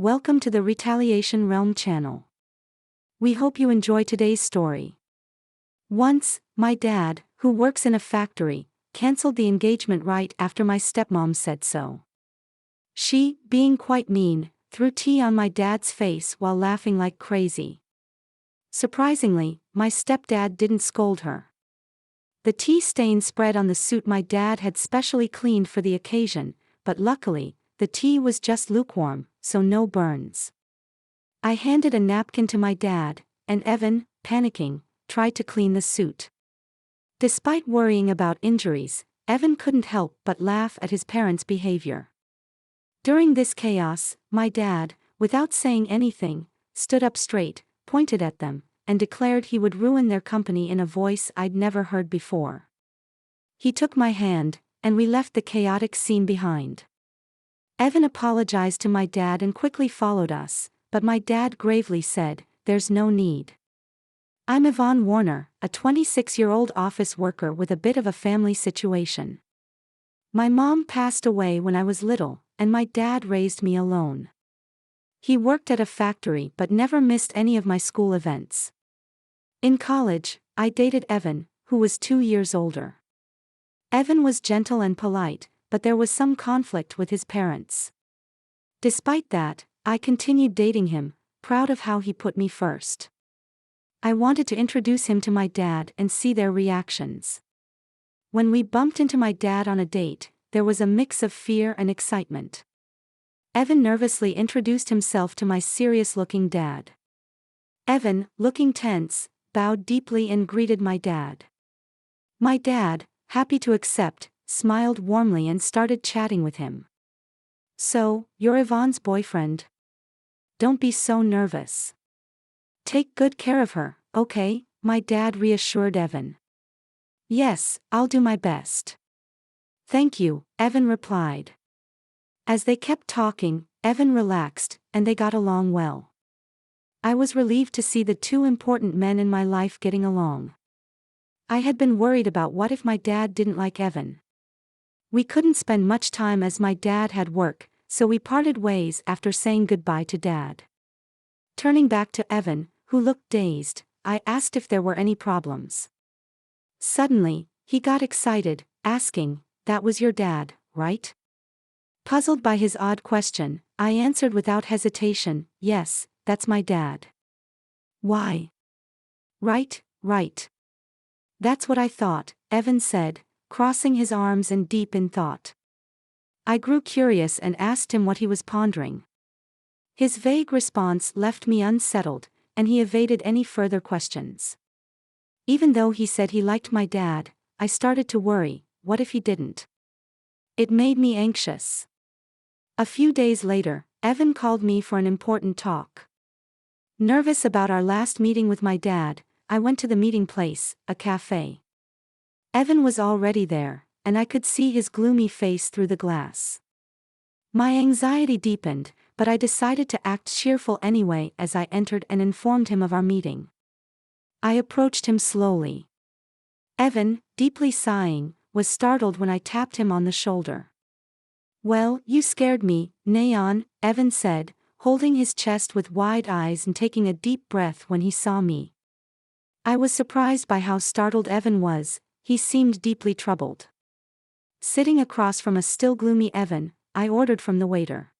welcome to the Retaliation Realm channel. We hope you enjoy today's story. Once, my dad, who works in a factory, cancelled the engagement right after my stepmom said so. She, being quite mean, threw tea on my dad's face while laughing like crazy. Surprisingly, my stepdad didn't scold her. The tea stain spread on the suit my dad had specially cleaned for the occasion, but luckily, the tea was just lukewarm, so no burns. I handed a napkin to my dad, and Evan, panicking, tried to clean the suit. Despite worrying about injuries, Evan couldn't help but laugh at his parents' behavior. During this chaos, my dad, without saying anything, stood up straight, pointed at them, and declared he would ruin their company in a voice I'd never heard before. He took my hand, and we left the chaotic scene behind. Evan apologized to my dad and quickly followed us, but my dad gravely said, "There's no need. I'm Yvonne Warner, a 26-year-old office worker with a bit of a family situation. My mom passed away when I was little, and my dad raised me alone. He worked at a factory but never missed any of my school events. In college, I dated Evan, who was 2 years older. Evan was gentle and polite, but there was some conflict with his parents. Despite that, I continued dating him, proud of how he put me first. I wanted to introduce him to my dad and see their reactions. When we bumped into my dad on a date, there was a mix of fear and excitement. Evan nervously introduced himself to my serious-looking dad. Evan, looking tense, bowed deeply and greeted my dad. My dad, happy to accept, smiled warmly and started chatting with him. "So, you're Yvonne's boyfriend? Don't be so nervous. Take good care of her, okay?" my dad reassured Evan. "Yes, I'll do my best." "Thank you," Evan replied. As they kept talking, Evan relaxed, and they got along well. I was relieved to see the two important men in my life getting along. I had been worried about what if my dad didn't like Evan. We couldn't spend much time as my dad had work, so we parted ways after saying goodbye to Dad. Turning back to Evan, who looked dazed, I asked if there were any problems. Suddenly, he got excited, asking, "That was your dad, right?" Puzzled by his odd question, I answered without hesitation, "Yes, that's my dad." "Why?" Right. That's what I thought," Evan said, crossing his arms and deep in thought. I grew curious and asked him what he was pondering. His vague response left me unsettled, and he evaded any further questions. Even though he said he liked my dad, I started to worry, what if he didn't? It made me anxious. A few days later, Evan called me for an important talk. Nervous about our last meeting with my dad, I went to the meeting place, a cafe. Evan was already there, and I could see his gloomy face through the glass. My anxiety deepened, but I decided to act cheerful anyway as I entered and informed him of our meeting. I approached him slowly. Evan, deeply sighing, was startled when I tapped him on the shoulder. "Well, you scared me, Neon," Evan said, holding his chest with wide eyes and taking a deep breath when he saw me. I was surprised by how startled Evan was. He seemed deeply troubled. Sitting across from a still gloomy Evan, I ordered from the waiter.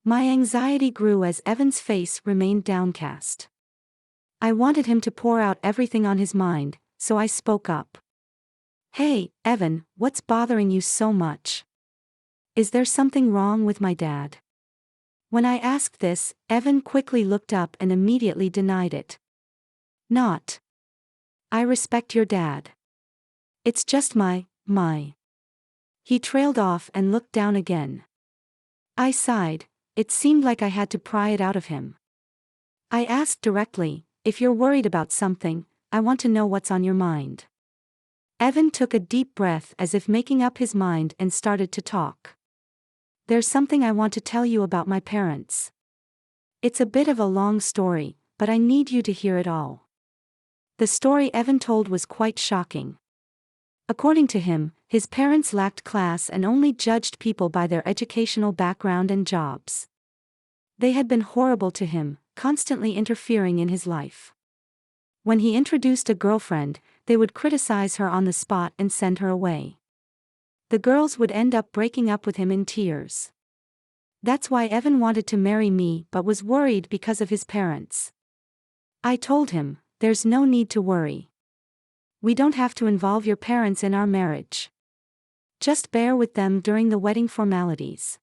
My anxiety grew as Evan's face remained downcast. I wanted him to pour out everything on his mind, so I spoke up. "Hey, Evan, what's bothering you so much? Is there something wrong with my dad?" When I asked this, Evan quickly looked up and immediately denied it. "Not. I respect your dad. It's just my. He trailed off and looked down again. I sighed. It seemed like I had to pry it out of him. I asked directly, "If you're worried about something, I want to know what's on your mind." Evan took a deep breath as if making up his mind and started to talk. "There's something I want to tell you about my parents. It's a bit of a long story, but I need you to hear it all." The story Evan told was quite shocking. According to him, his parents lacked class and only judged people by their educational background and jobs. They had been horrible to him, constantly interfering in his life. When he introduced a girlfriend, they would criticize her on the spot and send her away. The girls would end up breaking up with him in tears. That's why Evan wanted to marry me but was worried because of his parents. I told him, there's no need to worry. We don't have to involve your parents in our marriage. Just bear with them during the wedding formalities.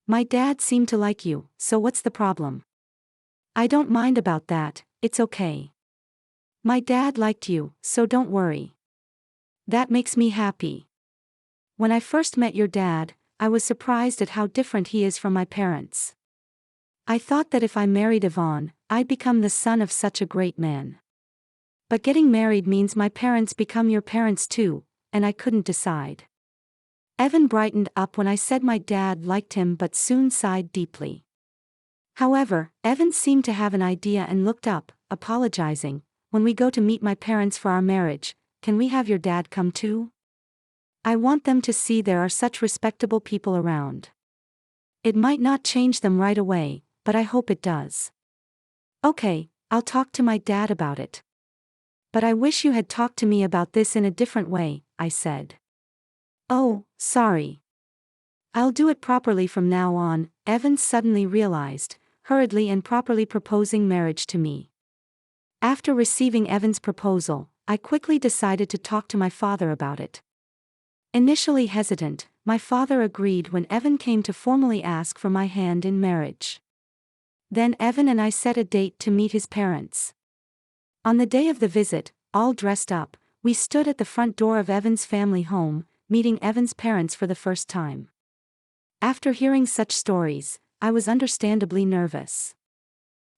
My dad seemed to like you, so what's the problem? I don't mind about that, it's okay. My dad liked you, so don't worry. That makes me happy. When I first met your dad, I was surprised at how different he is from my parents. I thought that if I married Yvonne, I'd become the son of such a great man. But getting married means my parents become your parents too, and I couldn't decide. Evan brightened up when I said my dad liked him but soon sighed deeply. However, Evan seemed to have an idea and looked up, apologizing. When we go to meet my parents for our marriage, can we have your dad come too? I want them to see there are such respectable people around. It might not change them right away, but I hope it does. Okay, I'll talk to my dad about it. But I wish you had talked to me about this in a different way, I said. Oh, sorry. I'll do it properly from now on, Evan suddenly realized, hurriedly and properly proposing marriage to me. After receiving Evan's proposal, I quickly decided to talk to my father about it. Initially hesitant, my father agreed when Evan came to formally ask for my hand in marriage. Then Evan and I set a date to meet his parents. On the day of the visit, all dressed up, we stood at the front door of Evan's family home, meeting Evan's parents for the first time. After hearing such stories, I was understandably nervous.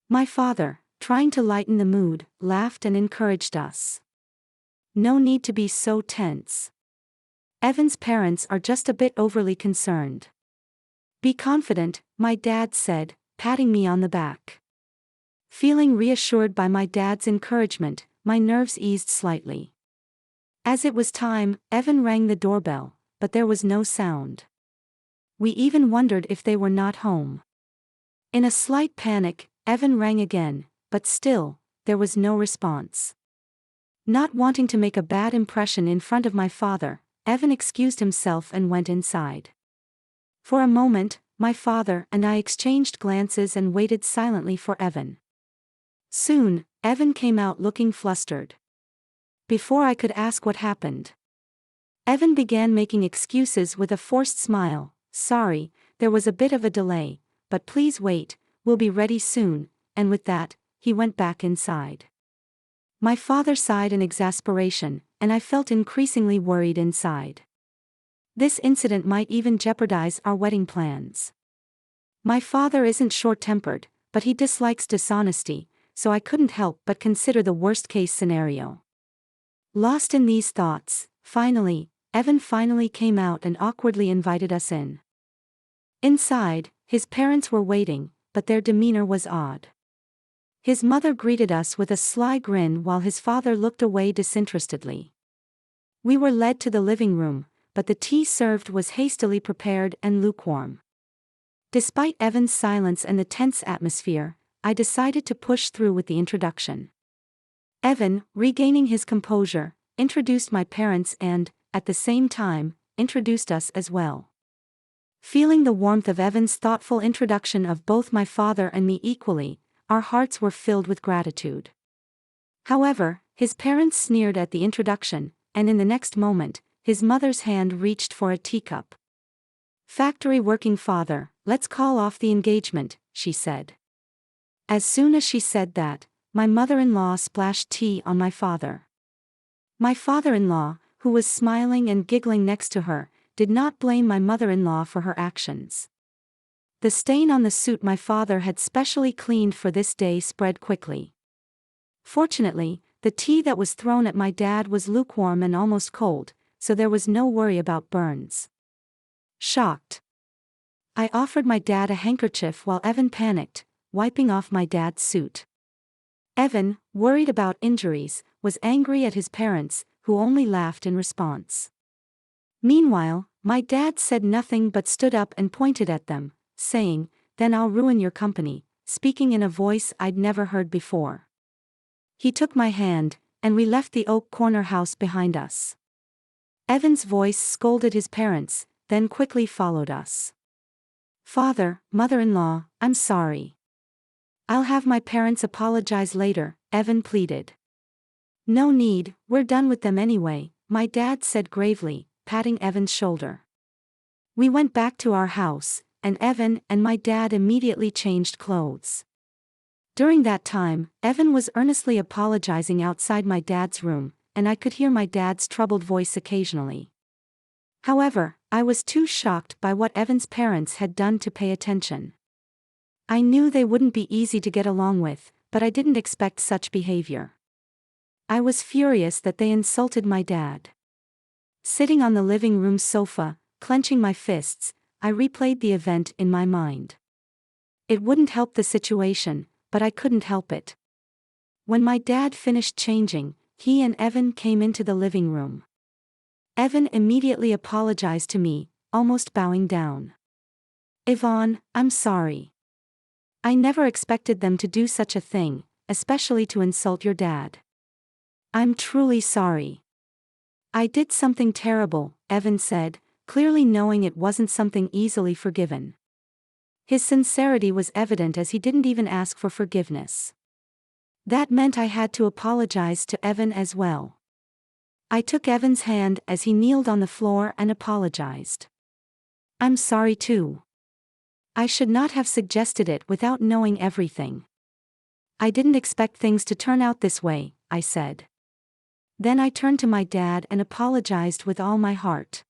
My father, trying to lighten the mood, laughed and encouraged us. No need to be so tense. Evan's parents are just a bit overly concerned. Be confident, my dad said, patting me on the back. Feeling reassured by my dad's encouragement, my nerves eased slightly. As it was time, Evan rang the doorbell, but there was no sound. We even wondered if they were not home. In a slight panic, Evan rang again, but still, there was no response. Not wanting to make a bad impression in front of my father, Evan excused himself and went inside. For a moment, my father and I exchanged glances and waited silently for Evan. Soon, Evan came out looking flustered. Before I could ask what happened, Evan began making excuses with a forced smile. Sorry, there was a bit of a delay, but please wait, we'll be ready soon, and with that, he went back inside. My father sighed in exasperation, and I felt increasingly worried inside. This incident might even jeopardize our wedding plans. My father isn't short-tempered, but he dislikes dishonesty, so I couldn't help but consider the worst-case scenario. Lost in these thoughts, Evan finally came out and awkwardly invited us in. Inside, his parents were waiting, but their demeanor was odd. His mother greeted us with a sly grin while his father looked away disinterestedly. We were led to the living room, but the tea served was hastily prepared and lukewarm. Despite Evan's silence and the tense atmosphere, I decided to push through with the introduction. Evan, regaining his composure, introduced my parents and, at the same time, introduced us as well. Feeling the warmth of Evan's thoughtful introduction of both my father and me equally, our hearts were filled with gratitude. However, his parents sneered at the introduction, and in the next moment, his mother's hand reached for a teacup. "Factory working father, let's call off the engagement," she said. As soon as she said that, my mother-in-law splashed tea on my father. My father-in-law, who was smiling and giggling next to her, did not blame my mother-in-law for her actions. The stain on the suit my father had specially cleaned for this day spread quickly. Fortunately, the tea that was thrown at my dad was lukewarm and almost cold, so there was no worry about burns. Shocked, I offered my dad a handkerchief while Evan panicked, wiping off my dad's suit. Evan, worried about injuries, was angry at his parents, who only laughed in response. Meanwhile, my dad said nothing but stood up and pointed at them, saying, then I'll ruin your company," speaking in a voice I'd never heard before. He took my hand, and we left the oak corner house behind us. Evan's voice scolded his parents, then quickly followed us. "Father, mother-in-law, I'm sorry. I'll have my parents apologize later," Evan pleaded. "No need, we're done with them anyway," my dad said gravely, patting Evan's shoulder. We went back to our house, and Evan and my dad immediately changed clothes. During that time, Evan was earnestly apologizing outside my dad's room, and I could hear my dad's troubled voice occasionally. However, I was too shocked by what Evan's parents had done to pay attention. I knew they wouldn't be easy to get along with, but I didn't expect such behavior. I was furious that they insulted my dad. Sitting on the living room sofa, clenching my fists, I replayed the event in my mind. It wouldn't help the situation, but I couldn't help it. When my dad finished changing, he and Evan came into the living room. Evan immediately apologized to me, almost bowing down. "Yvonne, I'm sorry. I never expected them to do such a thing, especially to insult your dad. I'm truly sorry. I did something terrible," Evan said, clearly knowing it wasn't something easily forgiven. His sincerity was evident as he didn't even ask for forgiveness. That meant I had to apologize to Evan as well. I took Evan's hand as he kneeled on the floor and apologized. "I'm sorry too. I should not have suggested it without knowing everything. I didn't expect things to turn out this way," I said. Then I turned to my dad and apologized with all my heart.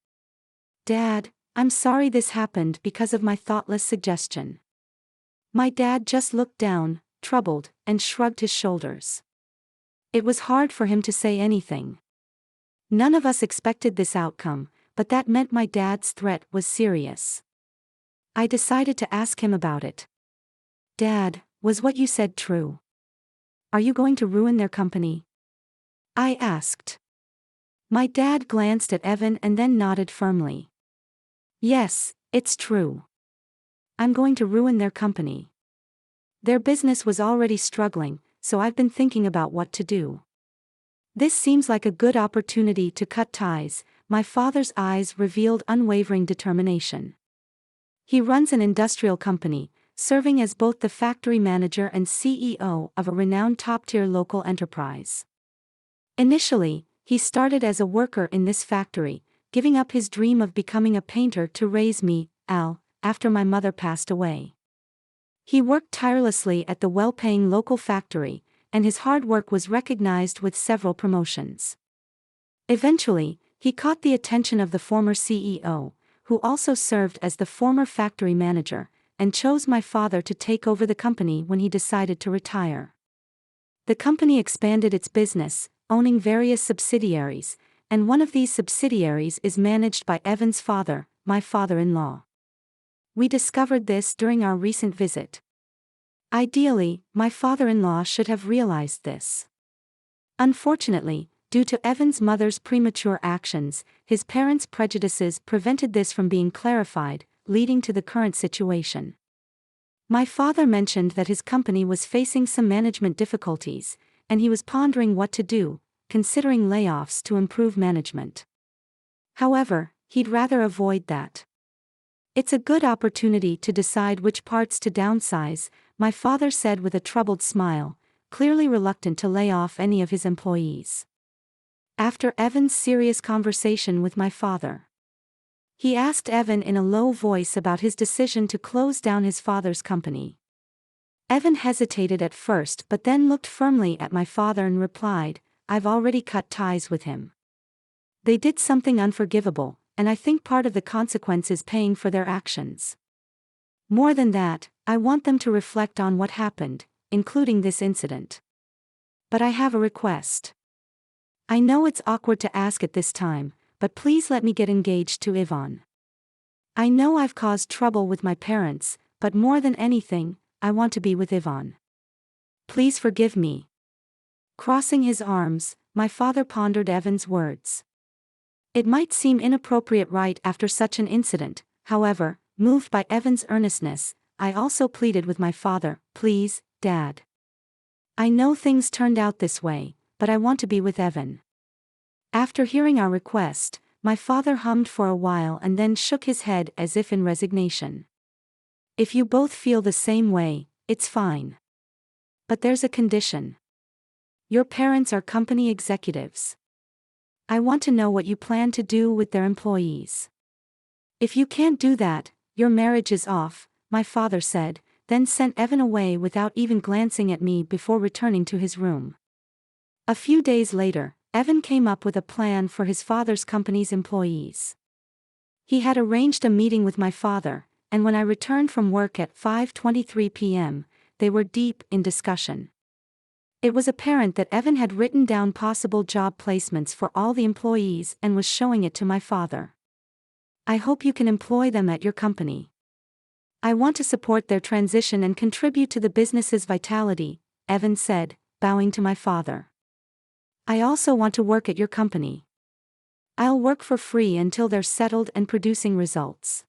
"Dad, I'm sorry this happened because of my thoughtless suggestion." My dad just looked down, troubled, and shrugged his shoulders. It was hard for him to say anything. None of us expected this outcome, but that meant my dad's threat was serious. I decided to ask him about it. "Dad, was what you said true? Are you going to ruin their company?" I asked. My dad glanced at Evan and then nodded firmly. "Yes, it's true. I'm going to ruin their company. Their business was already struggling, so I've been thinking about what to do. This seems like a good opportunity to cut ties." My father's eyes revealed unwavering determination. He runs an industrial company, serving as both the factory manager and CEO of a renowned top-tier local enterprise. Initially, he started as a worker in this factory, giving up his dream of becoming a painter to raise me, Al, after my mother passed away. He worked tirelessly at the well-paying local factory, and his hard work was recognized with several promotions. Eventually, he caught the attention of the former CEO, who also served as the former factory manager, and chose my father to take over the company when he decided to retire. The company expanded its business, owning various subsidiaries, and one of these subsidiaries is managed by Evan's father, my father-in-law. We discovered this during our recent visit. Ideally, my father-in-law should have realized this. Unfortunately, due to Evan's mother's premature actions, his parents' prejudices prevented this from being clarified, leading to the current situation. My father mentioned that his company was facing some management difficulties, and he was pondering what to do, considering layoffs to improve management. However, he'd rather avoid that. "It's a good opportunity to decide which parts to downsize," my father said with a troubled smile, clearly reluctant to lay off any of his employees. After Evan's serious conversation with my father, he asked Evan in a low voice about his decision to close down his father's company. Evan hesitated at first but then looked firmly at my father and replied, "I've already cut ties with him. They did something unforgivable, and I think part of the consequence is paying for their actions. More than that, I want them to reflect on what happened, including this incident. But I have a request. I know it's awkward to ask at this time, but please let me get engaged to Yvonne. I know I've caused trouble with my parents, but more than anything, I want to be with Yvonne. Please forgive me." Crossing his arms, my father pondered Evan's words. It might seem inappropriate right after such an incident, however, moved by Evan's earnestness, I also pleaded with my father, "Please, Dad. I know things turned out this way, but I want to be with Evan." After hearing our request, my father hummed for a while and then shook his head as if in resignation. "If you both feel the same way, it's fine. But there's a condition. Your parents are company executives. I want to know what you plan to do with their employees. If you can't do that, your marriage is off," my father said, then sent Evan away without even glancing at me before returning to his room. A few days later, Evan came up with a plan for his father's company's employees. He had arranged a meeting with my father, and when I returned from work at 5:23 p.m., they were deep in discussion. It was apparent that Evan had written down possible job placements for all the employees and was showing it to my father. "I hope you can employ them at your company. I want to support their transition and contribute to the business's vitality," Evan said, bowing to my father. "I also want to work at your company. I'll work for free until they're settled and producing results.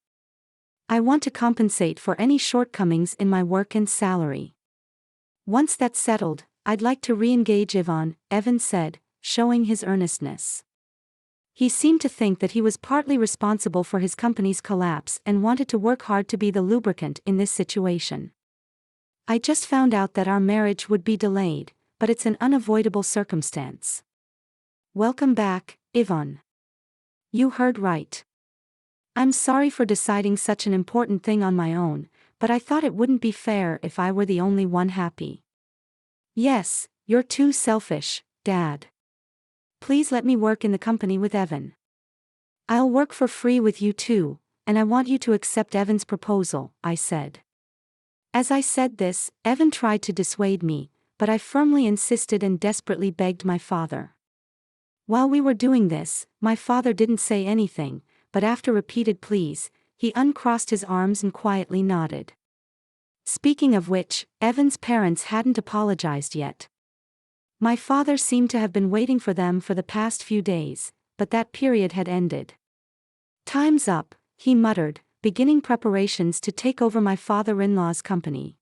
I want to compensate for any shortcomings in my work and salary. Once that's settled, I'd like to re-engage Yvonne," Evan said, showing his earnestness. He seemed to think that he was partly responsible for his company's collapse and wanted to work hard to be the lubricant in this situation. "I just found out that our marriage would be delayed, but it's an unavoidable circumstance." "Welcome back, Yvonne. You heard right. I'm sorry for deciding such an important thing on my own, but I thought it wouldn't be fair if I were the only one happy." "Yes, you're too selfish, Dad. Please let me work in the company with Evan. I'll work for free with you too, and I want you to accept Evan's proposal," I said. As I said this, Evan tried to dissuade me, but I firmly insisted and desperately begged my father. While we were doing this, my father didn't say anything, but after repeated pleas, he uncrossed his arms and quietly nodded. Speaking of which, Evan's parents hadn't apologized yet. My father seemed to have been waiting for them for the past few days, but that period had ended. "Time's up," he muttered, beginning preparations to take over my father-in-law's company.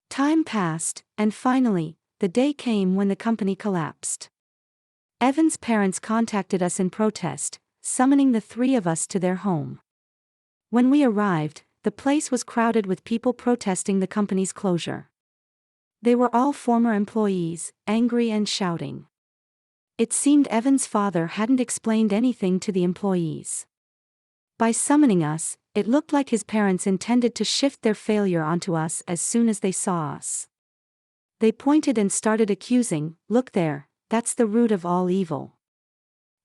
Time passed, and finally, the day came when the company collapsed. Evan's parents contacted us in protest, summoning the three of us to their home. When we arrived, the place was crowded with people protesting the company's closure. They were all former employees, angry and shouting. It seemed Evan's father hadn't explained anything to the employees. By summoning us, it looked like his parents intended to shift their failure onto us as soon as they saw us. They pointed and started accusing, "Look there, that's the root of all evil.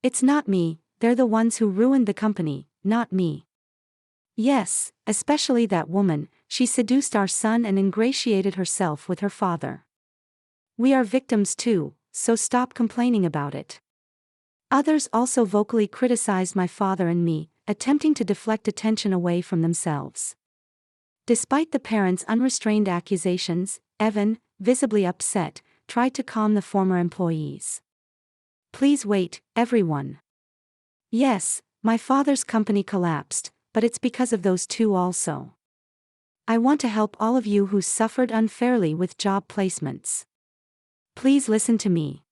It's not me, they're the ones who ruined the company, not me. Yes, especially that woman, she seduced our son and ingratiated herself with her father. We are victims too, so stop complaining about it." Others also vocally criticized my father and me, attempting to deflect attention away from themselves. Despite the parents' unrestrained accusations, Evan, visibly upset, tried to calm the former employees. "Please wait, everyone. Yes, my father's company collapsed, but it's because of those two also. I want to help all of you who suffered unfairly with job placements. Please listen to me."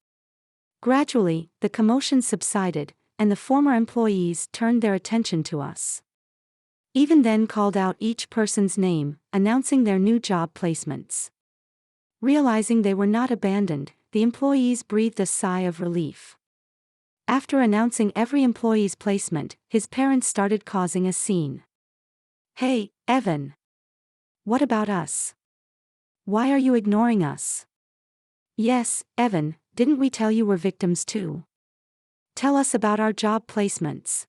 Gradually, the commotion subsided, and the former employees turned their attention to us. Evan then called out each person's name, announcing their new job placements. Realizing they were not abandoned, the employees breathed a sigh of relief. After announcing every employee's placement, his parents started causing a scene. "Hey, Evan. What about us? Why are you ignoring us? Yes, Evan, didn't we tell you we're victims too? Tell us about our job placements.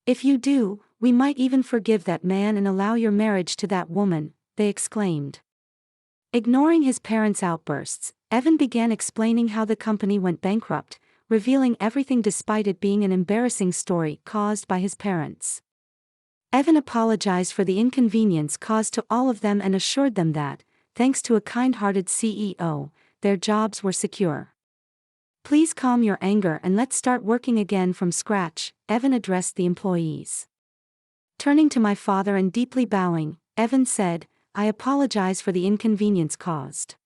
If you do, we might even forgive that man and allow your marriage to that woman," they exclaimed. Ignoring his parents' outbursts, Evan began explaining how the company went bankrupt, revealing everything despite it being an embarrassing story caused by his parents. Evan apologized for the inconvenience caused to all of them and assured them that, thanks to a kind-hearted CEO, their jobs were secure. "Please calm your anger and let's start working again from scratch," Evan addressed the employees. Turning to my father and deeply bowing, Evan said, I apologize for the inconvenience caused.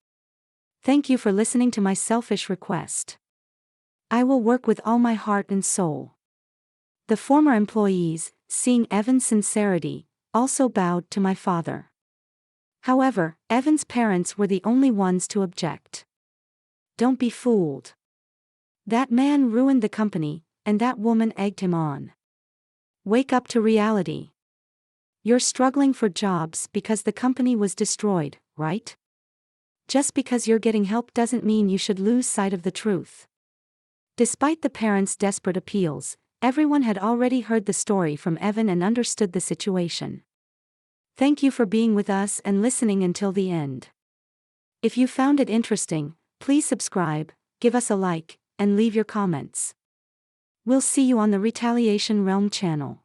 Thank you for listening to my selfish request. I will work with all my heart and soul." The former employees, seeing Evan's sincerity, also bowed to my father. However, Evan's parents were the only ones to object. "Don't be fooled. That man ruined the company, and that woman egged him on. Wake up to reality. You're struggling for jobs because the company was destroyed, right? Just because you're getting help doesn't mean you should lose sight of the truth." Despite the parents' desperate appeals, everyone had already heard the story from Evan and understood the situation. Thank you for being with us and listening until the end. If you found it interesting, please subscribe, give us a like, and leave your comments. We'll see you on the Retaliation Realm channel.